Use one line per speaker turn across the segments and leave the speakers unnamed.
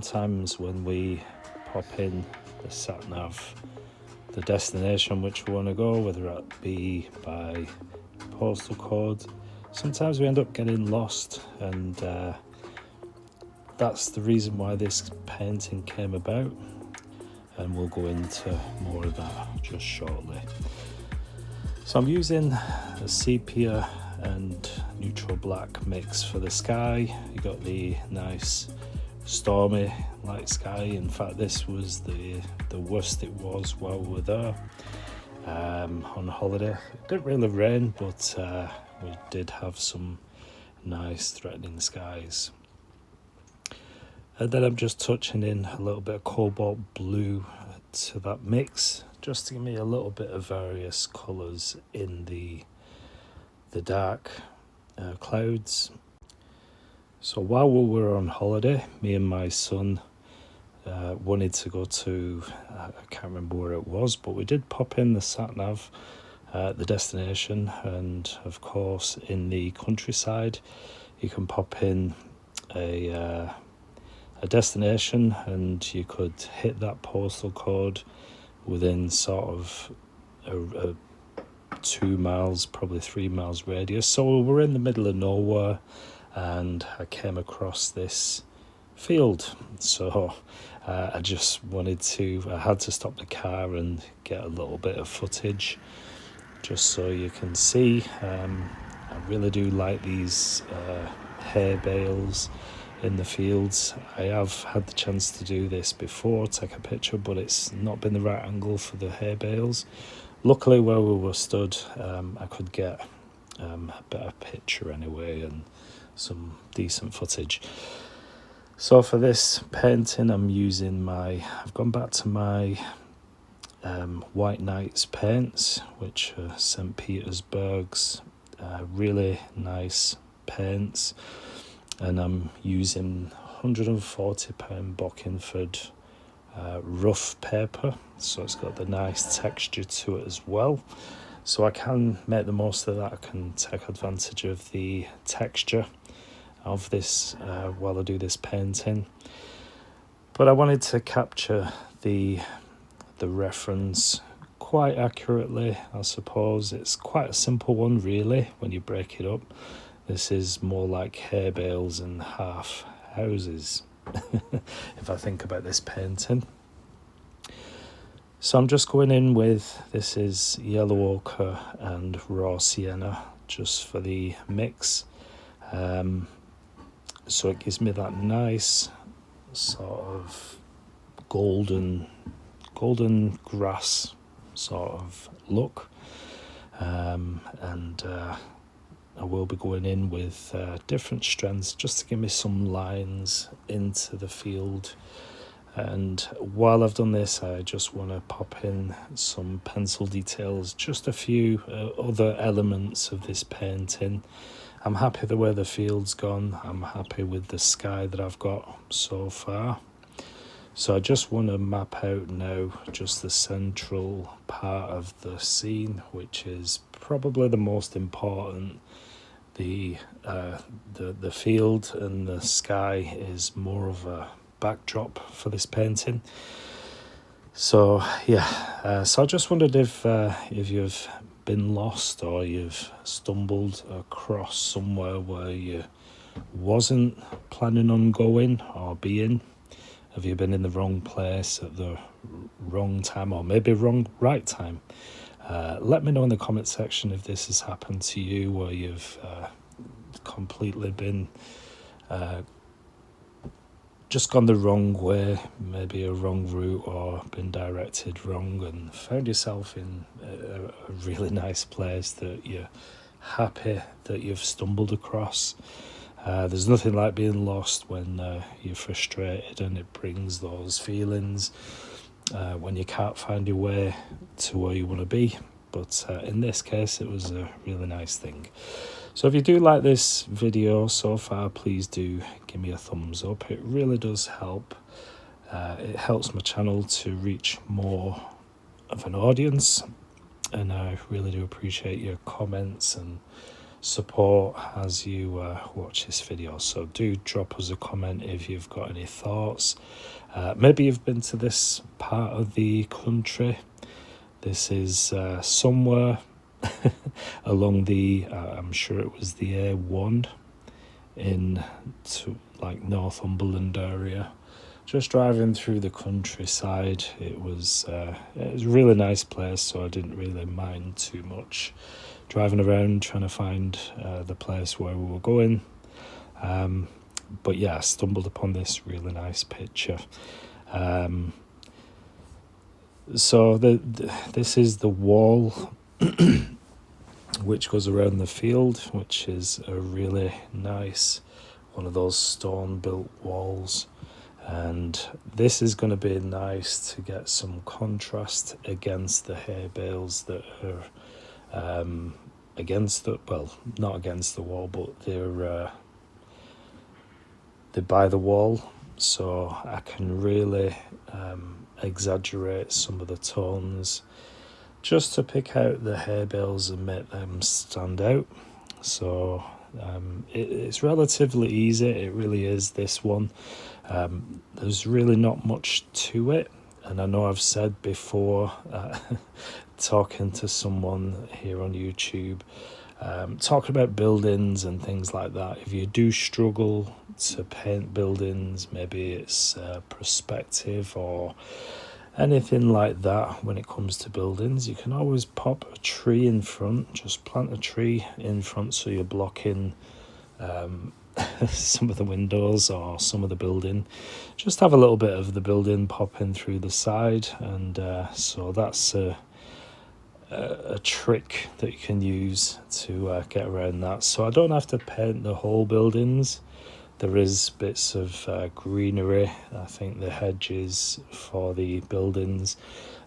sometimes when we pop in the sat nav, the destination which we want to go, whether that be by postal code, sometimes we end up getting lost, and that's the reason why this painting came about, and we'll go into more of that just shortly. So I'm using a sepia and neutral black mix for the sky. You got the nice stormy light sky. In fact, this was the worst it was while we were there on holiday. It didn't really rain, but we did have some nice threatening skies. And then I'm just touching in a little bit of cobalt blue to that mix, just to give me a little bit of various colours in the dark clouds. So while we were on holiday, me and my son wanted to go to, I can't remember where it was, but we did pop in the sat-nav at the destination, and of course in the countryside you can pop in a destination and you could hit that postal code within sort of a 2 miles, probably 3 miles radius. So we're in the middle of nowhere, and I came across this field. So I had to stop the car and get a little bit of footage just so you can see. I really do like these hay bales in the fields. I have had the chance to do this before, take a picture, but it's not been the right angle for the hay bales. Luckily where we were stood, I could get a better picture anyway and some decent footage. So for this painting I've gone back to my White Nights paints, which are St. Petersburg's really nice paints, and I'm using £140 Bockingford rough paper, so it's got the nice texture to it as well. So I can make the most of that. I can take advantage of the texture of this while I do this painting. But I wanted to capture the reference quite accurately, I suppose. It's quite a simple one really when you break it up. This is more like hay bales and half houses if I think about this painting. So I'm just going in with, this is yellow ochre and raw sienna just for the mix. So it gives me that nice sort of golden grass sort of look. And I will be going in with different strengths just to give me some lines into the field. And while I've done this, I just want to pop in some pencil details, just a few other elements of this painting. I'm happy the way the field's gone. I'm happy with the sky that I've got so far. So I just want to map out now just the central part of the scene, which is probably the most important. The field and the sky is more of a backdrop for this painting. So yeah, so I just wondered if you've been lost or you've stumbled across somewhere where you wasn't planning on going or being. Have you been in the wrong place at the wrong time, or maybe right time? Let me know in the comment section if this has happened to you, where you've completely been just gone the wrong way, maybe a wrong route, or been directed wrong and found yourself in a really nice place that you're happy that you've stumbled across. There's nothing like being lost when you're frustrated, and it brings those feelings when you can't find your way to where you want to be. But in this case, it was a really nice thing. So if you do like this video so far, please do give me a thumbs up. It really does help. It helps my channel to reach more of an audience, and I really do appreciate your comments and support as you watch this video. So do drop us a comment if you've got any thoughts. Maybe you've been to this part of the country. This is somewhere along the I'm sure it was the A1 in to like Northumberland area. Just driving through the countryside. It was a really nice place, so I didn't really mind too much driving around trying to find the place where we were going. But yeah, I stumbled upon this really nice picture. So this is the wall which goes around the field, which is a really nice one of those stone built walls. And this is going to be nice to get some contrast against the hay bales that are against the, well, not against the wall, but they're by the wall, so I can really exaggerate some of the tones just to pick out the hay bales and make them stand out. So it's relatively easy, it really is, this one. There's really not much to it, and I know I've said before, talking to someone here on YouTube, talking about buildings and things like that, if you do struggle to paint buildings, maybe it's perspective or anything like that when it comes to buildings, you can always pop a tree in front, just plant a tree in front so you're blocking some of the windows or some of the building. Just have a little bit of the building popping through the side, and so that's a trick that you can use to get around that. So I don't have to paint the whole buildings. There is bits of greenery, I think the hedges for the buildings,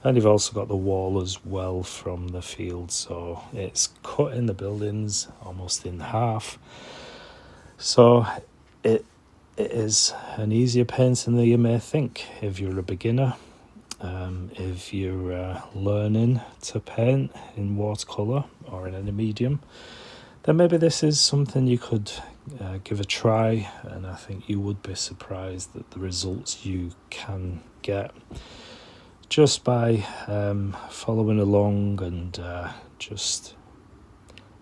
and you've also got the wall as well from the field, so it's cutting the buildings almost in half. So it is an easier painting than you may think if you're a beginner. If you're learning to paint in watercolour or in any medium, then maybe this is something you could give a try, and I think you would be surprised at the results you can get just by following along and just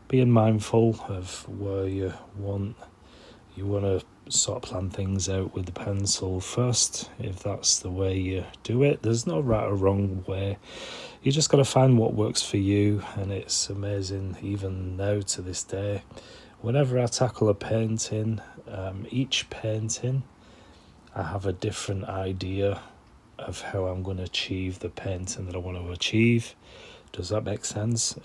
being mindful of where you want to sort of plan things out with the pencil first, if that's the way you do it. There's no right or wrong way. You just got to find what works for you, and it's amazing even now to this day. Whenever I tackle a painting, each painting, I have a different idea of how I'm going to achieve the painting that I want to achieve. Does that make sense?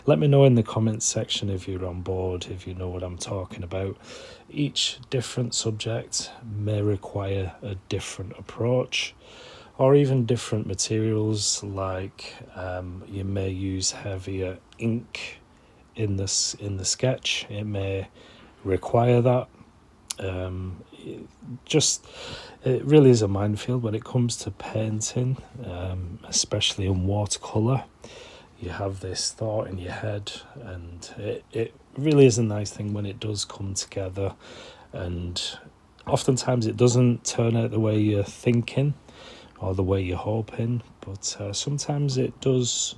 Let me know in the comments section if you're on board, if you know what I'm talking about. Each different subject may require a different approach, or even different materials, like you may use heavier ink in the sketch. It may require that. It really is a minefield when it comes to painting, especially in watercolour. You have this thought in your head, and it really is a nice thing when it does come together, and oftentimes it doesn't turn out the way you're thinking or the way you're hoping, but sometimes it does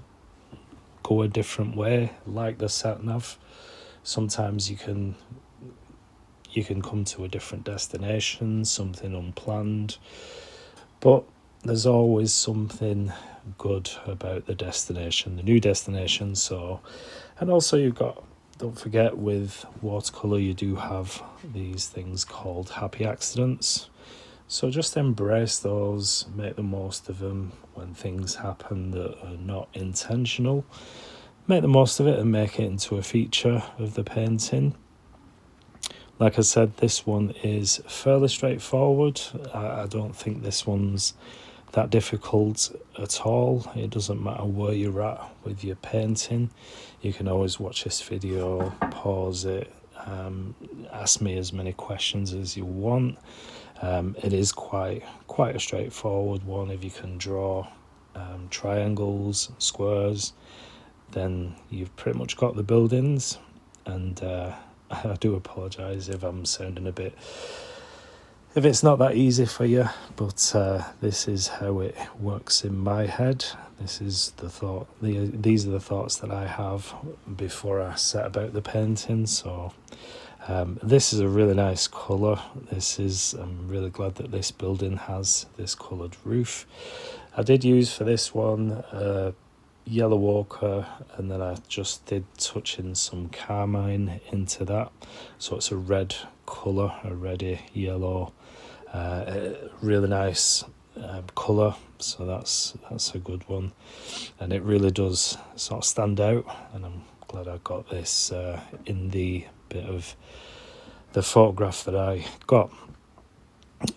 go a different way, like the sat nav. Sometimes you can come to a different destination, something unplanned, but there's always something good about the destination, the new destination. So, and also don't forget, with watercolour you do have these things called happy accidents, so just embrace those, make the most of them. When things happen that are not intentional, make the most of it and make it into a feature of the painting. Like I said, this one is fairly straightforward. I don't think this one's that difficult at all. It doesn't matter where you're at with your painting. You can always watch this video, pause it, ask me as many questions as you want. It is quite a straightforward one. If you can draw triangles, squares, then you've pretty much got the buildings. and I do apologise if I'm sounding a bit, if it's not that easy for you, but this is how it works in my head. This is the thought. These are the thoughts that I have before I set about the painting. So this is a really nice colour. I'm really glad that this building has this coloured roof. I did use for this one yellow ochre, and then I just did touch in some carmine into that, so it's a red colour, a reddy yellow, really nice colour. So that's a good one, and it really does sort of stand out, and I'm glad I got this in the bit of the photograph that I got.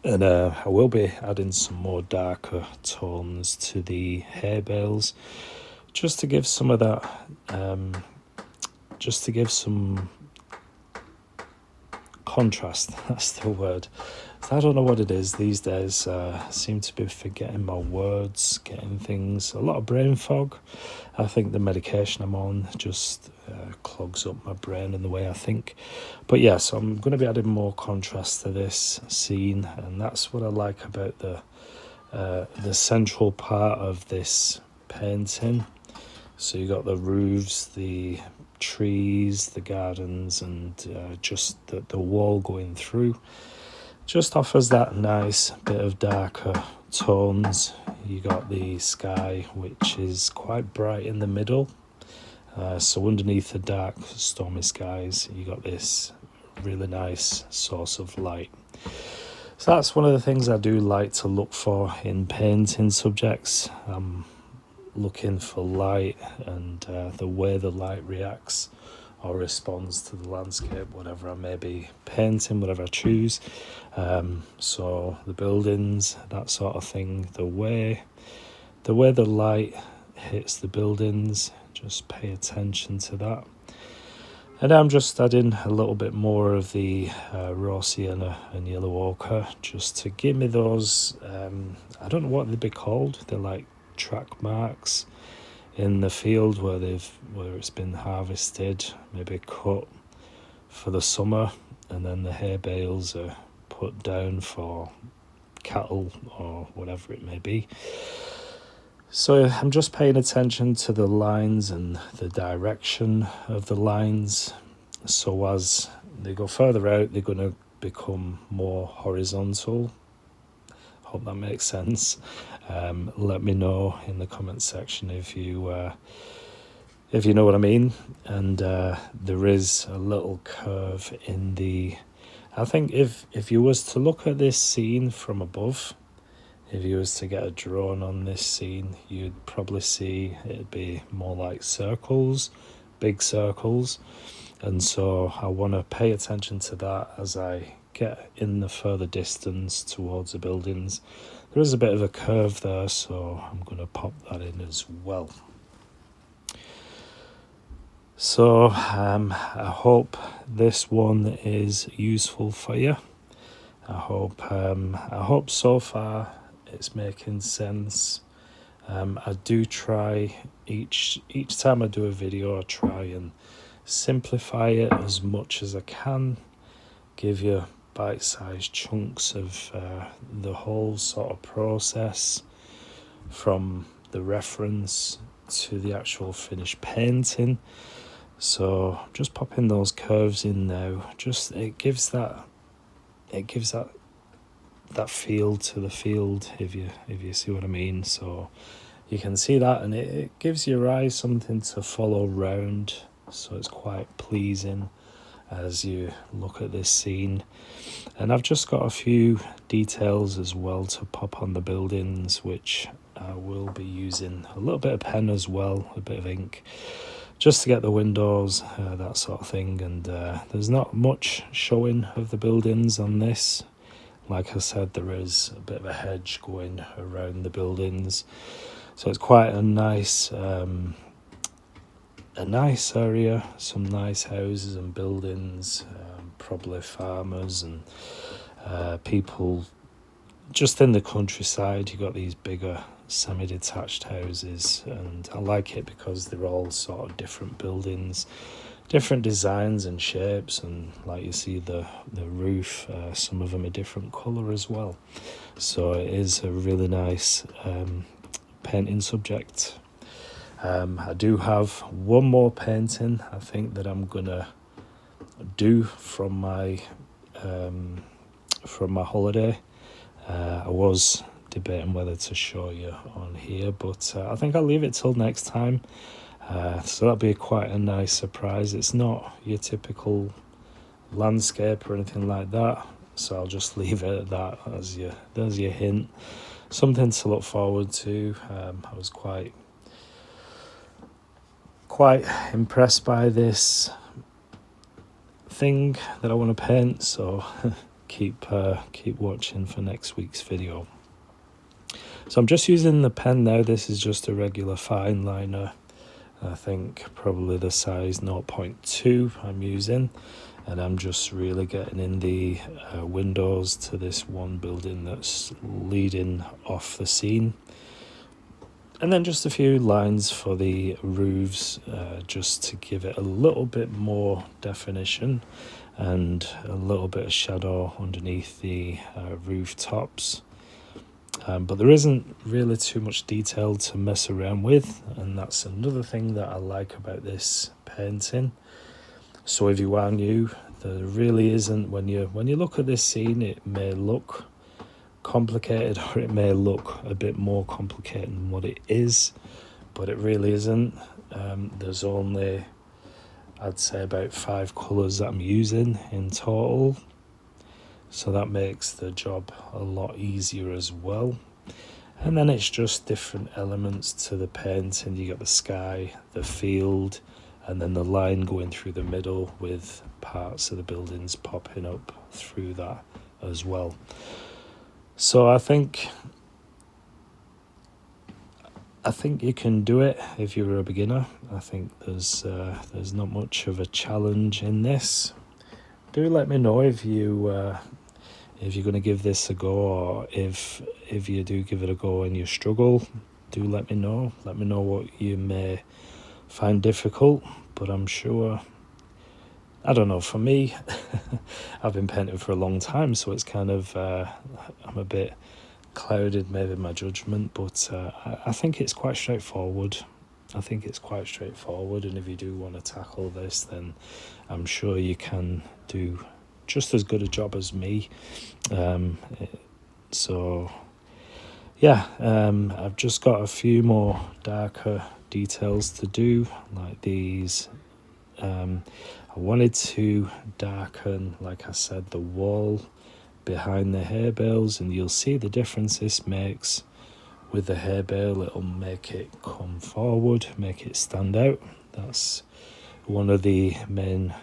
And I will be adding some more darker tones to the hay bales, just to give some of that, just to give some contrast. That's the word. So I don't know what it is these days. I seem to be forgetting my words, getting things, a lot of brain fog. I think the medication I'm on just clogs up my brain in the way I think. But yeah, so I'm going to be adding more contrast to this scene, and that's what I like about the central part of this painting. So you got the roofs, the trees, the gardens, and just the wall going through just offers that nice bit of darker tones. You got the sky, which is quite bright in the middle, so underneath the dark stormy skies you got this really nice source of light. So that's one of the things I do like to look for in painting subjects. Looking for light and the way the light reacts or responds to the landscape, whatever I may be painting, whatever I choose. So the buildings, that sort of thing, the way the light hits the buildings, just pay attention to that. And I'm just adding a little bit more of the raw sienna and yellow ochre, just to give me those, I don't know what they'd be called, they're like track marks in the field where it's been harvested, maybe cut for the summer, and then the hay bales are put down for cattle or whatever it may be. So I'm just paying attention to the lines and the direction of the lines, so as they go further out they're going to become more horizontal. Hope that makes sense. Let me know in the comments section if you know what I mean. And there is a little curve in the, I think if you was to look at this scene from above, if you was to get a drone on this scene, you'd probably see it'd be more like circles, big circles. And so I want to pay attention to that as I get in the further distance towards the buildings. There is a bit of a curve there, so I'm going to pop that in as well. So I hope this one is useful for you. I hope so far it's making sense. I do try each time I do a video, I try and simplify it as much as I can, give you bite-sized chunks of the whole sort of process, from the reference to the actual finished painting. So just popping those curves in now, just it gives that feel to the field, if you see what I mean. So you can see that, and it gives your eyes something to follow round, so it's quite pleasing as you look at this scene. And I've just got a few details as well to pop on the buildings, which I will be using a little bit of pen as well, a bit of ink, just to get the windows, that sort of thing. And there's not much showing of the buildings on this. Like I said, there is a bit of a hedge going around the buildings, so it's quite a nice area, some nice houses and buildings, probably farmers and people just in the countryside. You got these bigger semi-detached houses, and I like it because they're all sort of different buildings, different designs and shapes, and like you see the roof, some of them are different colour as well. So it is a really nice painting subject. I do have one more painting I think that I'm gonna do from my holiday. I was debating whether to show you on here, but I think I'll leave it till next time. So that'll be quite a nice surprise. It's not your typical landscape or anything like that, so I'll just leave it at that as your hint. Something to look forward to. I was quite impressed by this thing that I want to paint, so keep watching for next week's video. So I'm just using the pen now. This is just a regular Fineliner. I think probably the size 0.2 I'm using, and I'm just really getting in the windows to this one building that's leading off the scene. And then just a few lines for the roofs, just to give it a little bit more definition and a little bit of shadow underneath the rooftops. But there isn't really too much detail to mess around with, and that's another thing that I like about this painting. So if you are new, there really isn't, when you look at this scene, it may look complicated, or it may look a bit more complicated than what it is, but it really isn't. There's only, I'd say, about 5 colours that I'm using in total, so that makes the job a lot easier as well. And then it's just different elements to the painting. You got the sky, the field, and then the line going through the middle with parts of the buildings popping up through that as well. So I think you can do it if you're a beginner. I think there's not much of a challenge in this. Do let me know if you're going to give this a go, or if you do give it a go and you struggle. Do let me know. Let me know what you may find difficult. But I'm sure, I don't know, for me, I've been painting for a long time, so it's kind of, I'm a bit clouded maybe in my judgment, but I think it's quite straightforward. And if you do want to tackle this, then I'm sure you can do just as good a job as me. So yeah, I've just got a few more darker details to do, like these. I wanted to darken, like I said, the wall behind the hay bales, and you'll see the difference this makes with the hay bale. It'll make it come forward, make it stand out. That's one of the main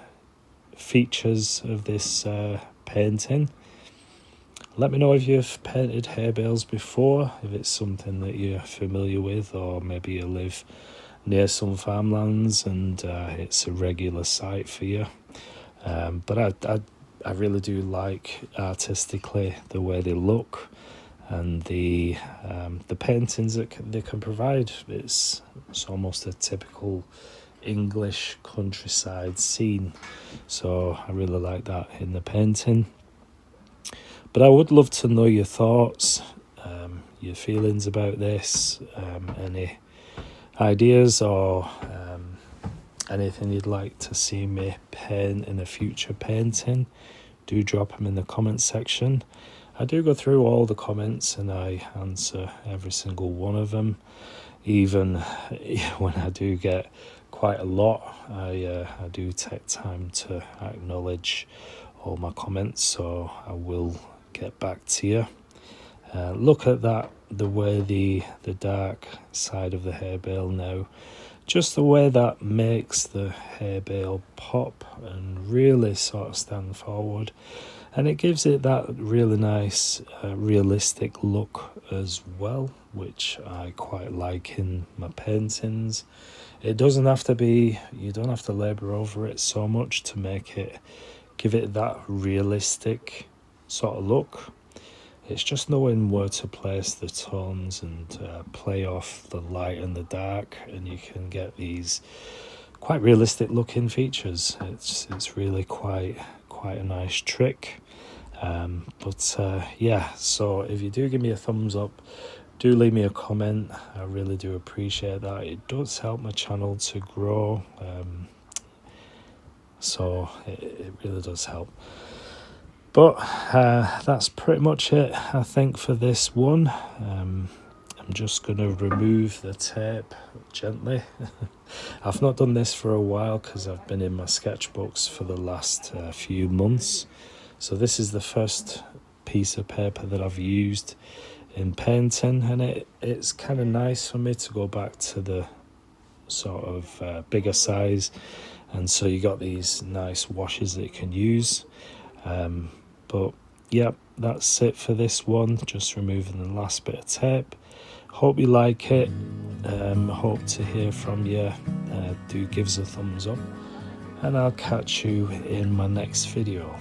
features of this painting. Let me know if you've painted hay bales before, if it's something that you're familiar with, or maybe you live near some farmlands and it's a regular sight for you. But I really do like artistically the way they look, and the paintings that they can provide. It's almost a typical English countryside scene, so I really like that in the painting. But I would love to know your thoughts, your feelings about this, any ideas, or anything you'd like to see me paint in a future painting. Do drop them in the comment section. I do go through all the comments and I answer every single one of them. Even when I do get quite a lot, I do take time to acknowledge all my comments, so I will get back to you. Look at that, the way the dark side of the hay bale now, just the way that makes the hay bale pop and really sort of stand forward, and it gives it that really nice realistic look as well, which I quite like in my paintings. It doesn't have to be, you don't have to labour over it so much to make it, give it that realistic sort of look. It's just knowing where to place the tones and play off the light and the dark, and you can get these quite realistic looking features. It's really quite a nice trick. Yeah, so if you do give me a thumbs up, do leave me a comment. I really do appreciate that. It does help my channel to grow, so it really does help. But that's pretty much it, I think, for this one. I'm just going to remove the tape gently. I've not done this for a while because I've been in my sketchbooks for the last few months. So this is the first piece of paper that I've used in painting, and it's kind of nice for me to go back to the sort of bigger size, and so you got these nice washes that you can use. But yeah, that's it for this one, just removing the last bit of tape. Hope you like it. Hope to hear from you. Do give us a thumbs up, and I'll catch you in my next video.